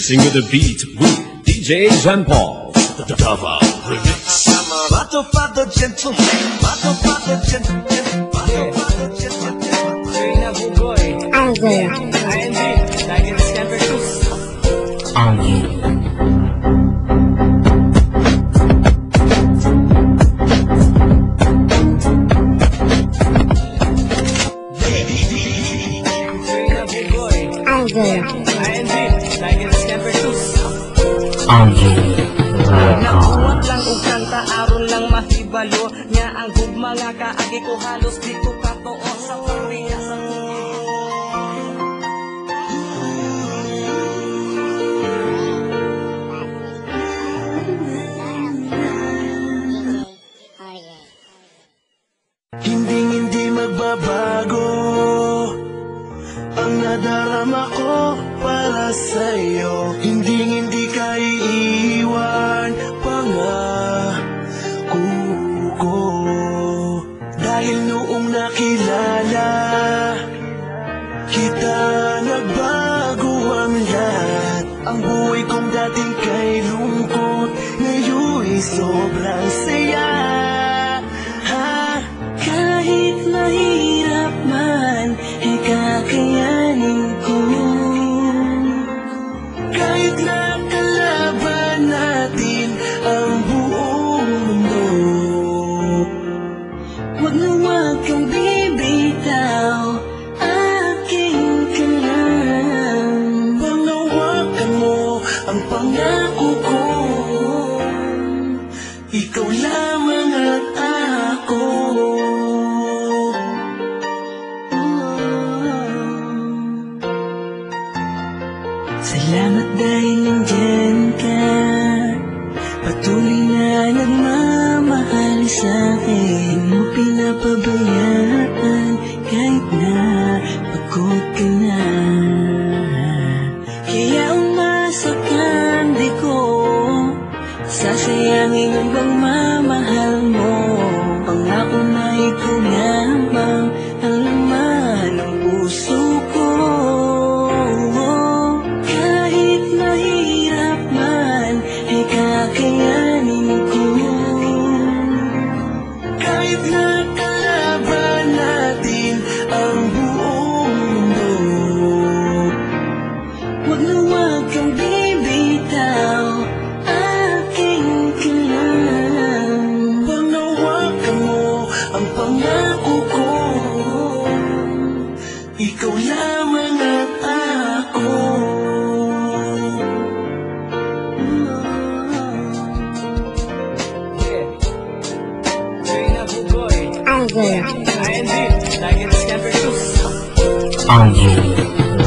Mixing with the beat with DJ Jean Paul. The Dava Remix. Bato pato gentleman, bato pato gentleman, bato pato gentleman. Serena Bugoy, ING, lagi na Scamper Shoes. Serena Bugoy, ING, lagi na Scamper Shoes. Nakuwat lang og kanta aron lang mahibalo nya ang gugma nga kaagi ko halos di ko katuo sa pamilya sa Hindi magbabago ang nadarama ko para sa'yo. Hindi ka iiwan pangako dahil noong nakilala kita nagbago ang lahat. Ang buhay kong dating kay lungkot ngayon'y sobrang saya. Kahit mahirap man, kakayanin ko. Kahit nakalaban natin ang buong mundo, wag na wag kang bibitaw, aking ka lang. Panghawakan mo ang pangako ko, ikaw lamang at ako. Salamat dahil nandyan ka, patuloy na nagmamahal sa'kin. Mo pinapabayaan kahit na pagod ka na. Kaya umasa ka, di ko sasayangin ang pagmamahal mo. Pangako na ikaw lamang ang laman ng puso ko. Kakayanin ko. Kahit nakalaban natin ang buong mundo, wag na wag kang bibitaw, aking ka lang. Panghawakan mo ang pangako ko, ikaw lamang at ako. ING, lagi na Scamper Shoes.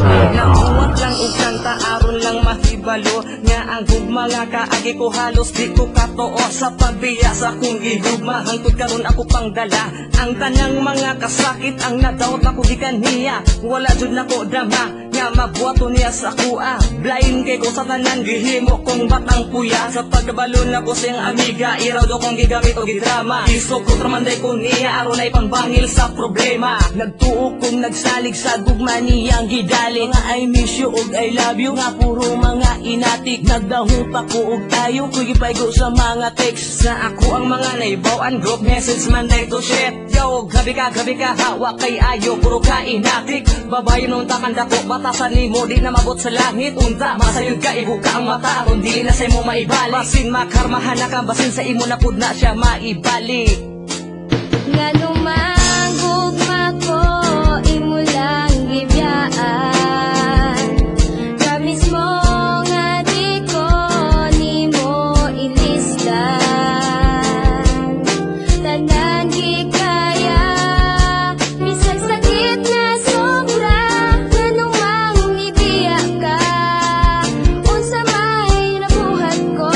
Nakuwat lang og kanta aron lang mahibalo nya ang gugma nga kaagi ko halos di ko katuo sa pagbiya sa kong gihugma. Hangtod karon ako pang dala ang tanang mga kasakit ang nadawat ako di kaniya. Wala jud nako dama nga mabuhato niya sa kuha. Blind kay ko sa tanan gihimo kong batang puya. Sa pagkabalon ako siyang amiga iraw do kong gigamit og gidrama. Iso ko tramanday ko niya aron ay pangbangil sa problema. Nagtuo kong nagsalig sa gugma niyang gidali nga I miss you og I love you nga puro mga inatik. Nagdahong pa ko og tayo ko gipaygo sa mga text sa ako ang mga naibawan group message man day to shit. Yo grabe ka hawa kay ayo puro ka inatik. Babayon nung takanda ko batasan ni mo di na mabot sa langit. Unta masayod ka ibuka ang mata aron dili na sa imo maibalik. Basin makarmahan na ka basin sa imo na pud na siya maibalik. Nga lumangugma ko imo lang gibiyaan. Promise mo nga di ko nimo ilisdan. Tanan di kaya bisag sakit na sobra. Nganong mang ibiya ka unsa may nabuhat ko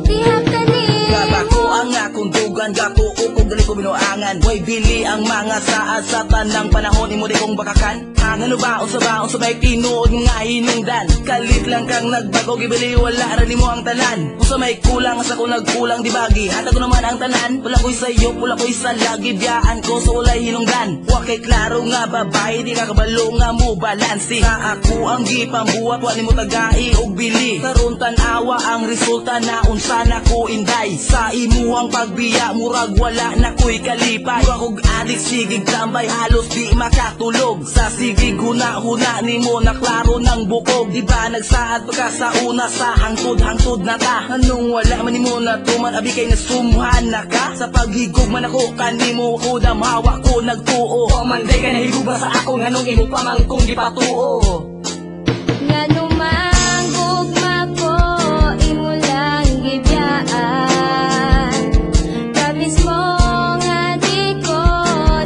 diha kani. Gabako ang akong dugan gako ukog dali ko binuangan. Way bili ang mga saad sa tanang panahon imo di kong bakakan. ka ngano ba o sabay tinuod nga hinungdan kalit lang kang nagbago gibili wala ra nimo ang tanan usa may kulang sa ko nagkulang di bagi hatag ko naman ang tanan pula ko'y sayo pula ko'y sa lagi biyaan ko sa walay hinungdan wa kay klaro nga babae di ka kabalo nga mo balansi nga ako ang gipambuhat wa nimo tagai og bili karon tan-awa ang resulta na unsa na ko inday sa imuhang pagbiya murag wala na ko'y kalipay wa kog adik sigig tambay halos di makatulog sa sigig huna-huna nimo na klaro ng bukog di ba nagsaad pagka sa una sa hangtod-hangtod na ta anong wala man nimo na tuman abi kay nasumuhan na ka sa paghigog man ako kanimo ko damawa ko nagtuo o manday ka nahiguba sa ako nganong imo pamangkong gipatuo Ngano mang gugma ko imo lang gibiyaan Promise mo nga di ko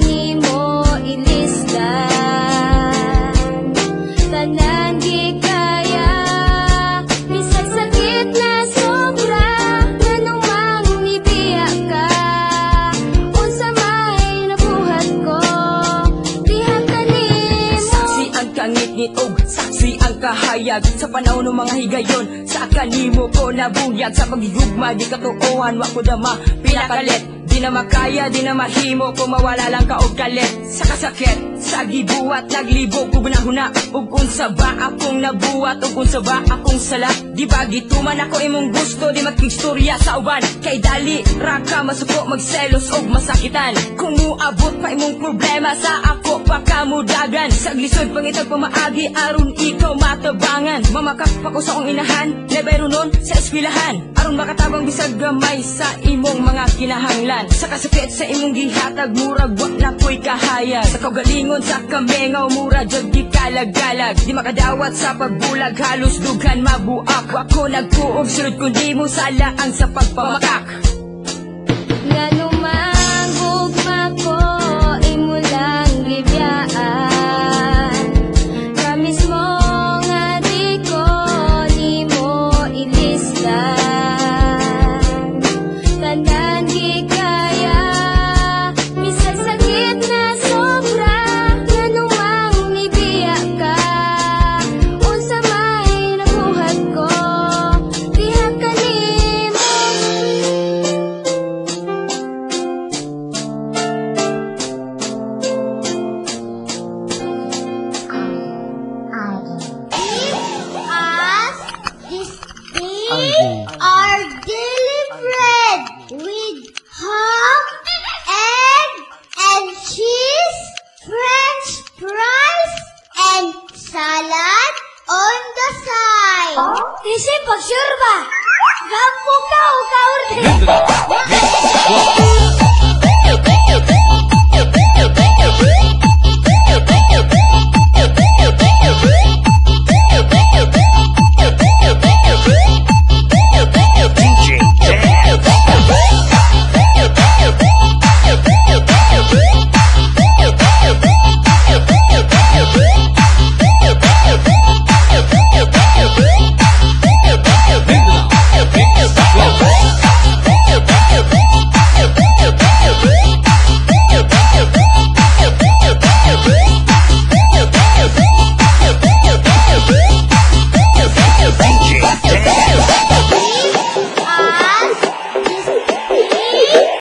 nimo ilisdan Tanan di kaya bisag sakit na sobra Ngano mang ibiya ka unsa may nabuhat ko diha kanimo Saksi ang kangit-ngit og saksi ang kahayag sa panahon ng mga higayon sa kanimo ko nabuyag sa paghigugma di katuohan wa ko dama pinakalit di na makaya di na mahimo kung mawala lang ka og kalit sa kasakit sa gibuhat naglibog ug nahuna ug unsa ba akong nabuhat ug unsa ba akong sala di ba gituman ako imong gusto di makigstorya sa uban kay dali ra ka masuko magselos og masakitan kung muabot pa imong problema sa ako pa kamudagan sa glisod pangitag pamaagi aron ikaw matabangan mamakak pa ko sa akong inahan lebay runon sa eskwelahan aron makatabang bisag gamay sa imong mga kinahanglan sa kasakit sa imong gihatag murag wa na ko'y kahayag sa kaugalingon sa kamengaw mura jud di kalag-galag di makadawat sa pagbulag halos dughan mabuak wa ko nagtuog sulod kundi mo sala ang sa pagpamakak